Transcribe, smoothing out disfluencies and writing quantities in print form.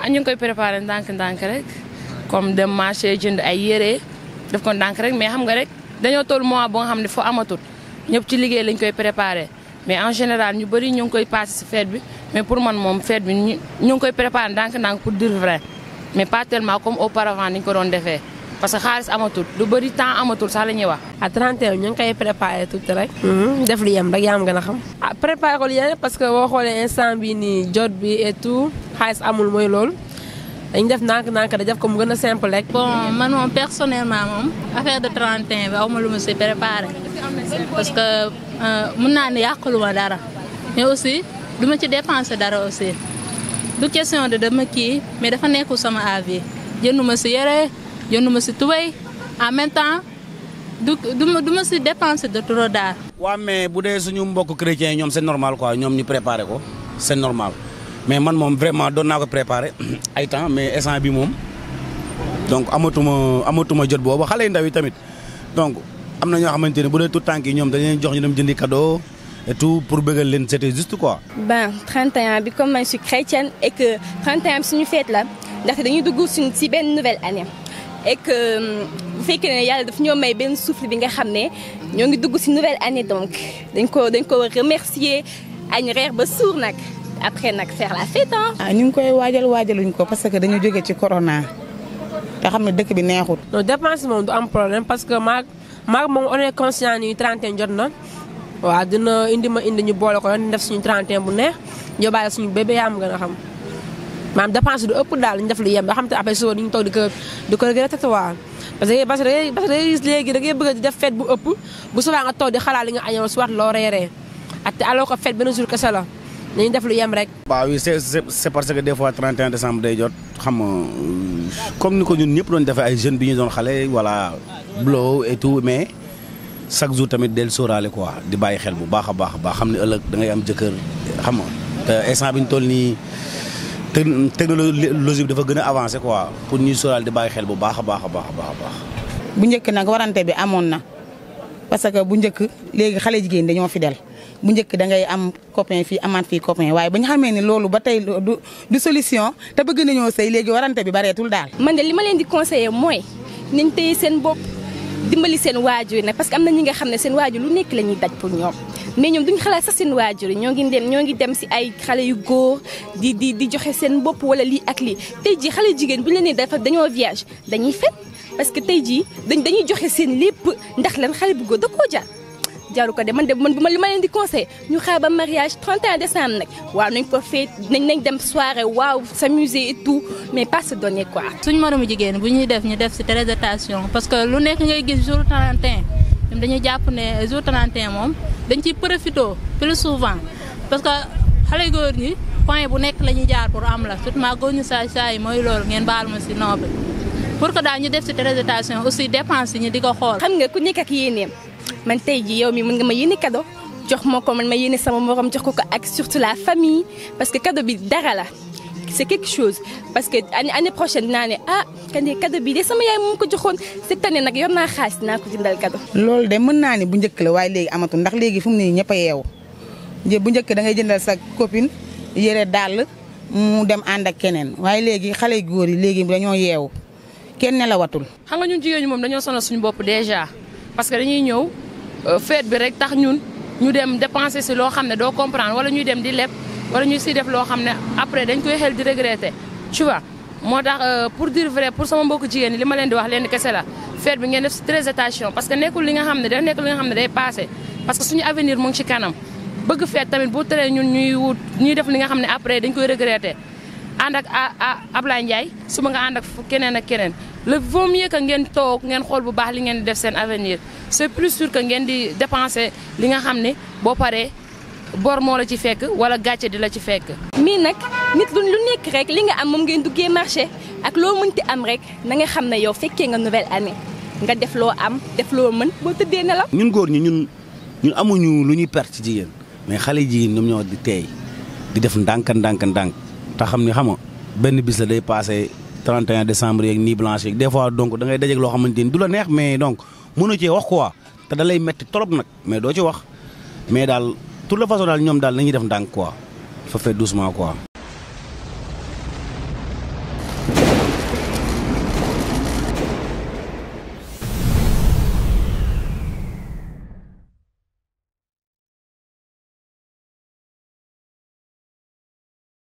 ñu ngi koy préparé ndànk-ndànk rek comme dem marché jënd ay yére def ko ndànk rek mais xam nga rek dañoo toll mois boo nga xam ne foo amatul ñëpp ci liggéey lañ koy préparé mais en général ñu bëri ñu ngi koy passé si fête bi mais pour man moom fête bi ñu ngi koy préparé ndànk-ndànk pour dire vrai mais pas tellement comme auparavant ni ñu ko doon defee parce que xaalis amatul lu bëri temps amatul sax la ñuy wax. à 31 ñu ngi koy préparé tuuti rek. def li yem rek yaa am gën a xam. ah préparé ko li yem parce que boo xoolee instant bi nii jot bi et tout xaalis amul mooy loolu dañu def ndànk-ndànk da def ko mu gën a simple rek. bon man moom personnellement moom affaire de 31 bi aw ma lu ma si préparé parce que mun naa ne yàqaluma dara mais aussi du ma ci dépensé dara aussi du question de dama kii mais dafa nekkul sama avis jënduma si yére jënduma si tubéy en même temps du ma si dépensé de trop daal. waaw mais bu dee suñu mbokk chrétiens yi ñoom c'est normal quoi ñoom ñu préparé ko c'est normal mais man moom vraiment doon naa ko préparé ay temps mais instant bi moom donc amatuma jot boobu xale yu ndaw yi tamit donc am na ñoo xamante ne bu dee tout tànk yi ñoom dañu leen jox ñu dem jëndi cadeau et tout pour bëggal leen c'était juste quoi. Ben 31 bi comme man je suis chrétienne et que 31 bi suñu fête la ndaxte dañuy dugg suñu ci benn nouvelle année et que bu fekkee ne yàlla daf ñoo may benn souffle bi nga xam ne ñoo ngi dugg ci nouvelle année donc dañ ko remercier añ reer ba suur nag après nag faire la fête ah. ñu ngi koy waajaluñ ko parce que dañu jóge ci corona te xam ne dëkk bi neexut. non dépense moom du am problème parce que maag moom on est conscient ni 31 jot na waaw dina indi ñu boole ko yoon def suñu 31 bu neex ñu bàyyi suñu bébé yaa am gën a xam maanaam dépense du ëpp daal ñu def lu yem ba xam te après suba duñu toog di ko regretté waaw parce que léegi da ngay bëgg di def fête bu ëpp bu subaa nga toog di xalaat li nga añoon soit loo reeree ak te alors que fête benn jour kese la nañu def lu yem rek. waaw oui c'est parce que des fois 31 décembre day jot xam nga comme ni ko ñun ñëpp doon defee ay jeunes bi ñu doon xale voilà blow et tout mais chaque jour tamit del sóoraale quoi di bàyyi xel bu baax a baax xam ne ëllëg da ngay am jëkkër xam nga te instant bi ñu toll nii technologie bi dafa gën a avancé quoi pour ñuy sóoraale di bàyyi xel bu baax a baax. bu njëkk nag warante bi amoon na parce que bu njëkk léegi xale jigéen dañoo fidèle bu njëkk da ngay am copain fii amaat fii copain waaye bu ñu xamee ni loolu ba tey du solution te bëgg nañoo sëy léegi warante bi bareetul daal. man de li ma leen di conseiller mooy nañ téye seen bopp dimbali seen waajur nag parce que am na ñi nga xam ne seen waajur lu nekk la ñuy daj pour ñoom mais ñoom duñu xalaat sax seen waajur yi ñoo ngi dem si ay xale yu góor di joxe seen bopp wala lii ak lii tey jii xale jigéen bu ñu leen nee dafa dañoo vierge dañuy fen parce que tey jii dañuy joxe seen lépp ndax lan xale bu góor da koo jar jaru ko de man li ma leen di conseillé ñu xaar ba mariage 31 décembre nag waaw nañ ko fête nañ dem soirée waaw s'amuser et tout mais pas se donner quoi. suñu moromu jigéen bu ñuy def ñu def ci très attention parce que lu nekk ngay gis jour 31 ñoom dañuy jàpp ne jour 31 moom dañ ciy profité plus souvent parce que xale góor ñi point bu nekk la ñuy jaar pour am la surtout góor ñu saa yi mooy loolu ngeen baal ma ci noobe pour que daal ñu def ci très attention aussi dépense yi ñu di ko xool. xam nga ku nekk ak yéeneem. man tey jii yow mi mën nga ma yéene cadeau jox ma ko man ma yéene sama morom jox ko ak surtout la famille parce que cadeau bi dara la c'est quelque chose parce que année prochaine dinaa ne cadeau bi de sama yaay moom ko joxoon cette année nag yor naa xaalis dinaa ko jëndal cadeau. loolu de mën naa ne bu njëkk la waaye léegi amatul ndax léegi fu mu ne ñëpp a yeewu bu njëkk da ngay jëndal sa copine yére dàll mu dem ànd ak keneen waaye léegi xale góor yi léegi dañoo yeewu kenn nelawatul. xam nga ñun jigéen ñi moom dañoo sonal suñu bopp déjà parce que dañuy ñëw. fête bi rek tax ñun ñu dem dépenser ci loo xam ne doo comprendre wala ñuy dem di leb wala ñu ci def loo xam ne après dañ koy xel di regretter tu vois moo tax pour dire vrai pour sama mbokku jigéen ñi li ma leen di wax leen kese la fête bi ngeen def ci très attention parce que nekkul li nga xam ne day passé parce que suñu avenir mu ngi ci kanam bëgg fête tamit bu teree ñun ñuy def li nga xam ne après dañ koy regretter ànd ak Ablaye Ndiaye suba nga ànd ak keneen ak keneen le vaut mieux que ngeen toog ngeen xool bu baax li ngeen di def seen avenir c'est plus sûr que ngeen di dépenser li nga xam ne boo paree bor moo la ci fekk wala gàcce di la ci fekk. mais nag nit lu nekk rek li nga am moom ngeen duggee marché ak loo mënti am rek na nga xam ne yow fekkee nga nouvelle année nga def loo am def loo mën boo tëddee ne la. ñun góor ñi ñun amuñu lu ñuy perte ci jigéen mais xale jigéen ñoom ñoo di teey di def ndànk te xam ni xam nga benn bis la day passé 31 décembre yeeg nuit blanche yeeg des fois donc da ngay dajeeg loo xamante ni du la neex mais donc mënoo cee wax quoi te da lay metti trop nag mais doo ci wax mais daal toute la façon daal ñoom daal nañuy def ndànk quoi fa fait doucement quoi.